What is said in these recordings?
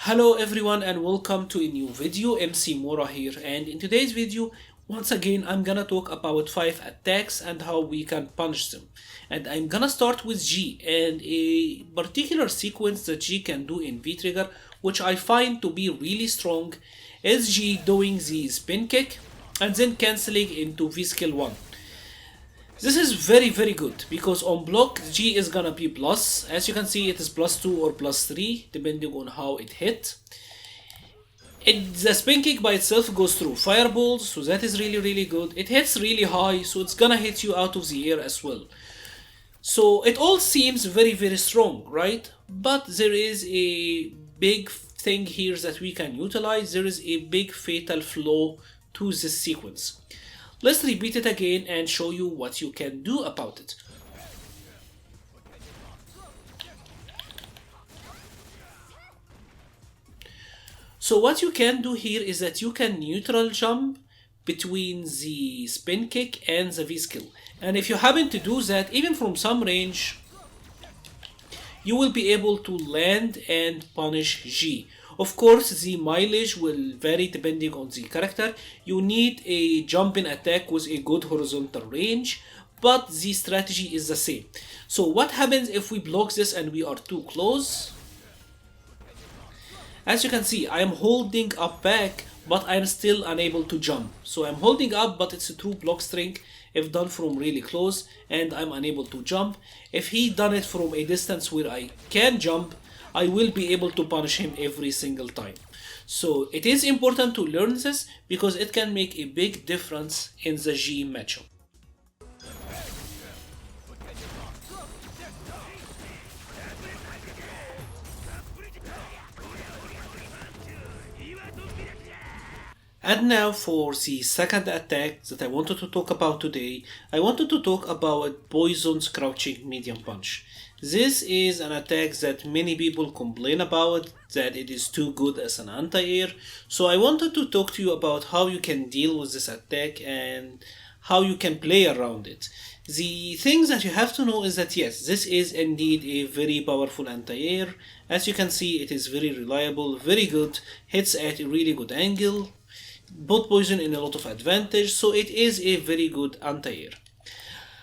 Hello everyone and welcome to a new video. MC-Mura here, and in today's video once again I'm gonna talk about 5 attacks and how we can punish them. And I'm gonna start with G and a particular sequence that G can do in V-Trigger, which I find to be really strong, is G doing the spin kick and then cancelling into V-Skill 1. This is very good because on block G is gonna be plus. As you can see, it is +2 or +3 depending on how it hit. The spin kick by itself goes through fireballs, so that is really good. It hits really high, so it's gonna hit you out of the air as well. So it all seems very strong, right? But there is a big thing here that we can utilize. There is a big fatal flaw to this sequence. Let's repeat it again and show you what you can do about it. So what you can do here is that you can neutral jump between the spin kick and the V-skill. And if you happen to do that, even from some range, you will be able to land and punish G. Of course, the mileage will vary depending on the character. You need a jumping attack with a good horizontal range, but the strategy is the same. So what happens if we block this and we are too close? As you can see, I am holding up back, but I am still unable to jump. So I'm holding up, but it's a true block string if done from really close, and I'm unable to jump. If he done it from a distance where I can jump, I will be able to punish him every single time. So it is important to learn this because it can make a big difference in the G matchup. And now for the second attack that I wanted to talk about today, I wanted to talk about Poison's Crouching Medium Punch. This is an attack that many people complain about, that it is too good as an anti-air. So I wanted to talk to you about how you can deal with this attack and how you can play around it. The things that you have to know is that yes, this is indeed a very powerful anti-air. As you can see, it is very reliable, very good, hits at a really good angle, put Poison in a lot of advantage, so it is a very good anti-air.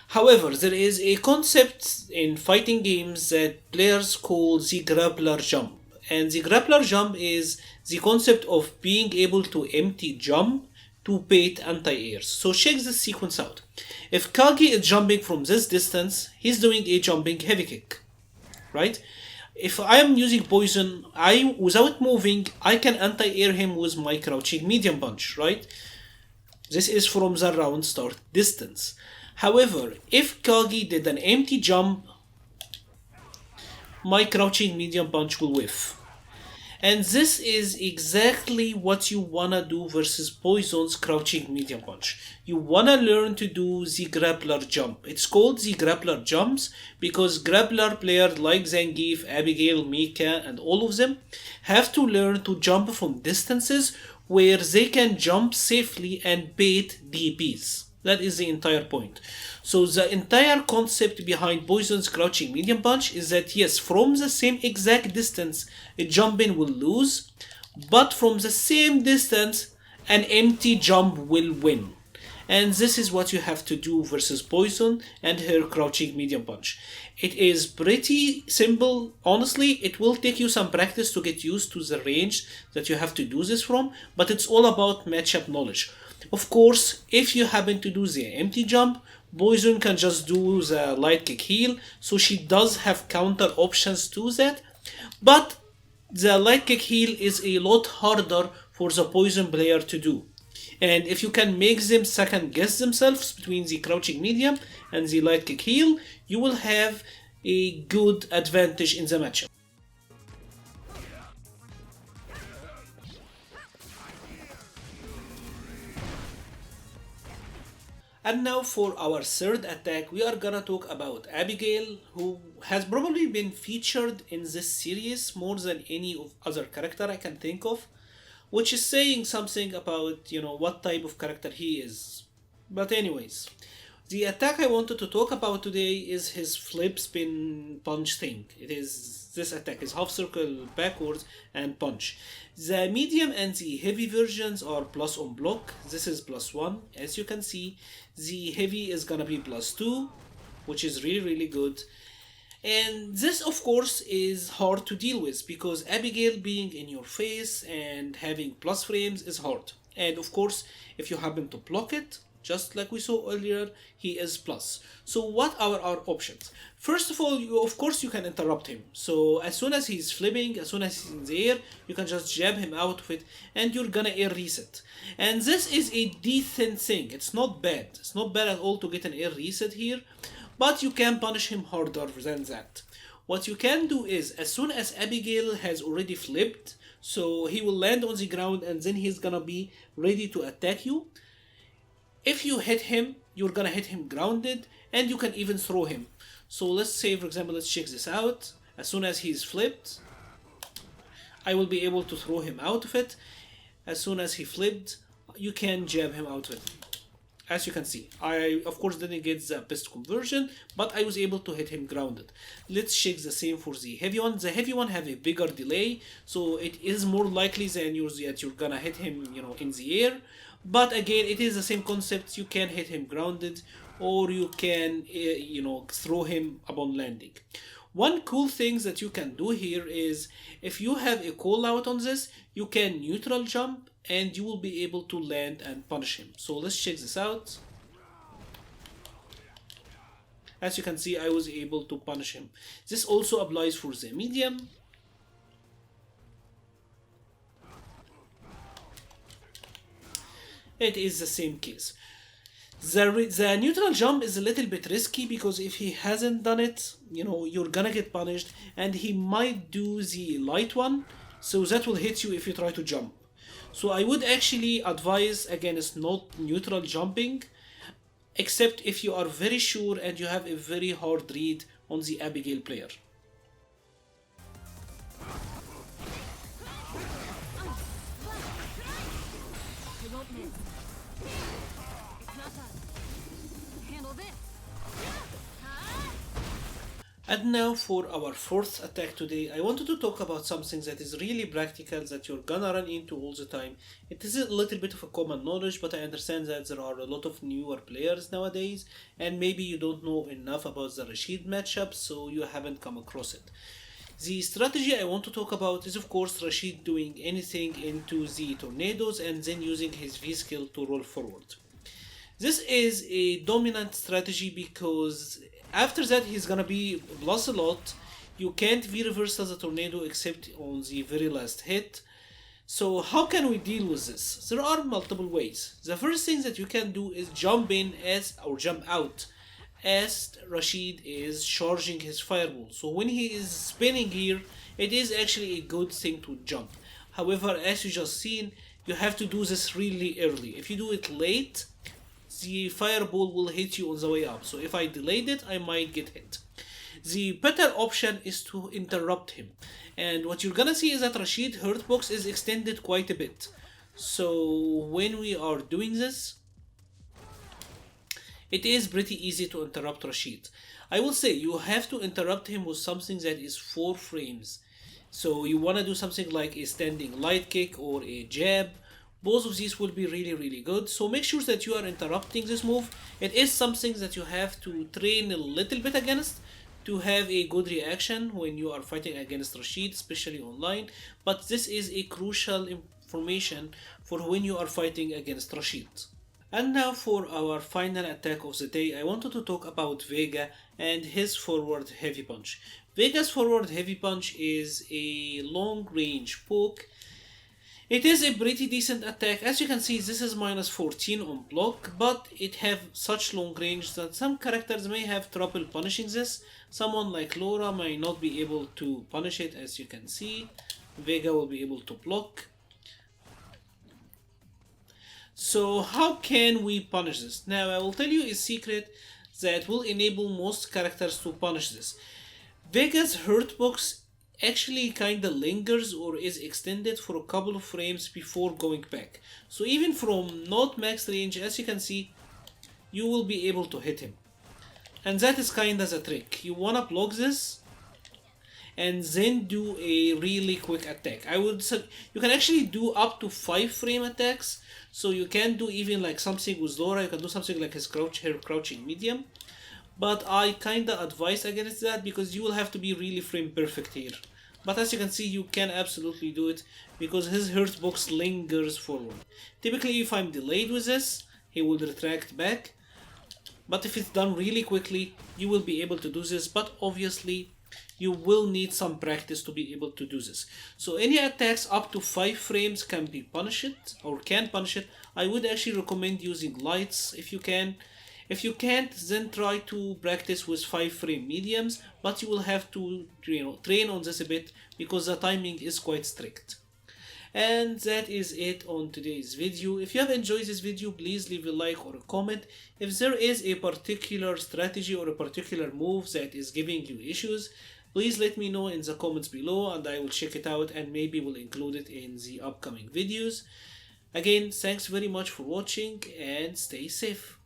However, there is a concept in fighting games that players call the grappler jump. And the grappler jump is the concept of being able to empty jump to bait anti-airs. So check this sequence out. If Kagi is jumping from this distance, he's doing a jumping heavy kick, right? If I am using Poison, without moving, I can anti-air him with my crouching medium punch, right? This is from the round start distance. However, if Kagi did an empty jump, my crouching medium punch will whiff. And this is exactly what you wanna do versus Poison's crouching medium punch. You wanna learn to do the grappler jump. It's called the grappler jumps because grappler players like Zangief, Abigail, Mika, and all of them have to learn to jump from distances where they can jump safely and bait DPs. That is the entire point. So the entire concept behind Poison's Crouching Medium Punch is that yes, from the same exact distance, a jumping will lose, but from the same distance, an empty jump will win. And this is what you have to do versus Poison and her Crouching Medium Punch. It is pretty simple. Honestly, it will take you some practice to get used to the range that you have to do this from, but it's all about matchup knowledge. Of course, if you happen to do the empty jump, Poison can just do the light kick heal, so she does have counter options to that, but the light kick heal is a lot harder for the Poison player to do. And if you can make them second guess themselves between the crouching medium and the light kick heal, you will have a good advantage in the matchup. And now for our third attack, we are gonna talk about Abigail, who has probably been featured in this series more than any other character I can think of, which is saying something about, what type of character he is. But anyways, The attack I wanted to talk about today is his flip spin punch thing. It is this attack is half circle backwards and punch. The medium and the heavy versions are plus on block. This is plus 1. As you can see, the heavy is gonna be plus 2, which is really good. And this, of course, is hard to deal with because Abigail being in your face and having plus frames is hard. And of course, if you happen to block it, just like we saw earlier, he is plus. So what are our options? First of all, of course you can interrupt him. So as soon as he's flipping, as soon as he's in the air, you can just jab him out of it and you're gonna air reset. And this is a decent thing. It's not bad. It's not bad at all to get an air reset here, but you can punish him harder than that. What you can do is, as soon as Abigail has already flipped, so he will land on the ground and then he's gonna be ready to attack you. If you hit him, you're gonna hit him grounded and you can even throw him. So let's say, for example, let's check this out. As soon as he's flipped, I will be able to throw him out of it. As soon as he flipped, you can jab him out of it. As you can see, I of course didn't get the best conversion, but I was able to hit him grounded. Let's check the same for the heavy one. The heavy one have a bigger delay, so it is more likely than yours that you're gonna hit him, in the air. But again, it is the same concept. You can hit him grounded, or you can, throw him upon landing. One cool thing that you can do here is, if you have a call out on this, you can neutral jump and you will be able to land and punish him. So let's check this out. As you can see, I was able to punish him. This also applies for the medium. It is the same case. The neutral jump is a little bit risky because if he hasn't done it, you're gonna get punished, and he might do the light one, so that will hit you if you try to jump. So I would actually advise against not neutral jumping, except if you are very sure and you have a very hard read on the Abigail player. And now for our fourth attack today, I wanted to talk about something that is really practical that you're gonna run into all the time. It is a little bit of a common knowledge, but I understand that there are a lot of newer players nowadays, and maybe you don't know enough about the Rashid matchup, so you haven't come across it. The strategy I want to talk about is, of course, Rashid doing anything into the tornadoes and then using his V skill to roll forward. This is a dominant strategy because after that he's gonna be plus a lot. You can't V-reversal the tornado except on the very last hit. So how can we deal with this? There are multiple ways. The first thing that you can do is jump in or jump out as Rashid is charging his fireball. So when he is spinning here, it is actually a good thing to jump. However, as you just seen, you have to do this really early. If you do it late, the fireball will hit you on the way up. So if I delayed it, I might get hit. The better option is to interrupt him. And what you're gonna see is that Rashid hurtbox is extended quite a bit. So when we are doing this, it is pretty easy to interrupt Rashid. I will say you have to interrupt him with something that is 4 frames. So you wanna do something like a standing light kick or a jab. Both of these will be really good. So make sure that you are interrupting this move. It is something that you have to train a little bit against to have a good reaction when you are fighting against Rashid, especially online. But this is a crucial information for when you are fighting against Rashid. And now for our final attack of the day, I wanted to talk about Vega and his forward heavy punch. Vega's forward heavy punch is a long range poke. It is a pretty decent attack. As you can see, this is minus 14 on block, but it have such long range that some characters may have trouble punishing this. Someone like Laura may not be able to punish it. As you can see, Vega will be able to block. So how can we punish this? Now I will tell you a secret that will enable most characters to punish this. Vega's hurtbox actually kinda lingers or is extended for a couple of frames before going back. So even from not max range, as you can see, you will be able to hit him. And that is kind of the trick. You wanna block this and then do a really quick attack. I would say you can actually do up to 5 frame attacks, so you can do even like something with Laura, you can do something like his crouching medium, but I kinda advise against that because you will have to be really frame perfect here. But as you can see, you can absolutely do it because his hurt box lingers forward. Typically if I'm delayed with this, he will retract back, but if it's done really quickly, you will be able to do this, but obviously you will need some practice to be able to do this. So any attacks up to 5 frames can be punished or can punish it. I would actually recommend using lights if you can. If you can't, then try to practice with 5 frame mediums, but you will have to train on this a bit because the timing is quite strict. And that is it on today's video. If you have enjoyed this video, please leave a like or a comment. If there is a particular strategy or a particular move that is giving you issues, please let me know in the comments below and I will check it out and maybe will include it in the upcoming videos. Again, thanks very much for watching and stay safe.